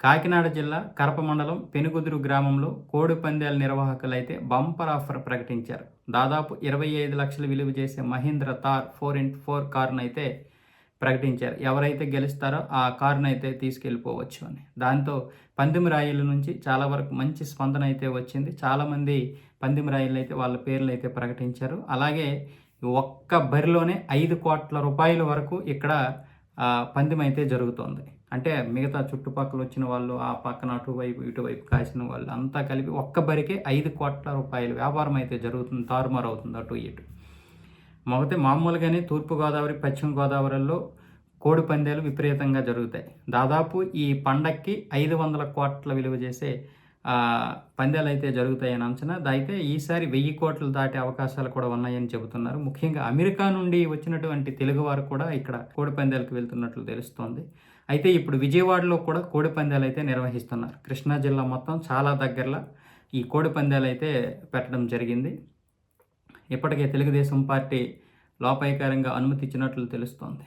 కాకినాడ జిల్లా కరప మండలం పెనుగుదురు గ్రామంలో కోడి పందాల నిర్వాహకులైతే బంపర్ ఆఫర్ ప్రకటించారు. దాదాపు 25 లక్షలు విలువ చేసే మహీంద్ర థార్ 4x4 కారును అయితే ప్రకటించారు. ఎవరైతే గెలుస్తారో ఆ కారును అయితే తీసుకెళ్ళిపోవచ్చు అని. దాంతో పందెం రాయిల నుంచి చాలా వరకు మంచి స్పందన అయితే వచ్చింది. చాలామంది పందెం రాయిలు అయితే వాళ్ళ పేర్లు అయితే ప్రకటించారు. అలాగే ఒక్క బరిలోనే 5 కోట్ల రూపాయల వరకు ఇక్కడ పందెం అయితే జరుగుతోంది. అంటే మిగతా చుట్టుపక్కల వచ్చిన వాళ్ళు, ఆ పక్కన అటువైపు ఇటువైపు కాసిన వాళ్ళు అంతా కలిపి ఒక్క బరికే 5 కోట్ల రూపాయల వ్యాపారం అయితే జరుగుతుంది. తారుమారు అవుతుంది అటు ఇటు. మామూలుగానే తూర్పుగోదావరి, పశ్చిమ గోదావరిలో కోడి పందాలు విపరీతంగా జరుగుతాయి. దాదాపు ఈ పండక్కి 500 కోట్ల విలువ చేసే పందాలు అయితే జరుగుతాయని అంచనా. అయితే ఈసారి 1000 కోట్లు దాటే అవకాశాలు కూడా ఉన్నాయని చెబుతున్నారు. ముఖ్యంగా అమెరికా నుండి వచ్చినటువంటి తెలుగువారు కూడా ఇక్కడ కోడి పందాలకు వెళ్తున్నట్లు తెలుస్తోంది. అయితే ఇప్పుడు విజయవాడలో కూడా కోడి పందాలు అయితే నిర్వహిస్తున్నారు. కృష్ణా జిల్లా మొత్తం చాలా దగ్గరలో ఈ కోడి పందాలు అయితే పెట్టడం జరిగింది. ఇప్పటికే తెలుగుదేశం పార్టీ లోపాయికారంగా అనుమతి ఇచ్చినట్లు తెలుస్తోంది.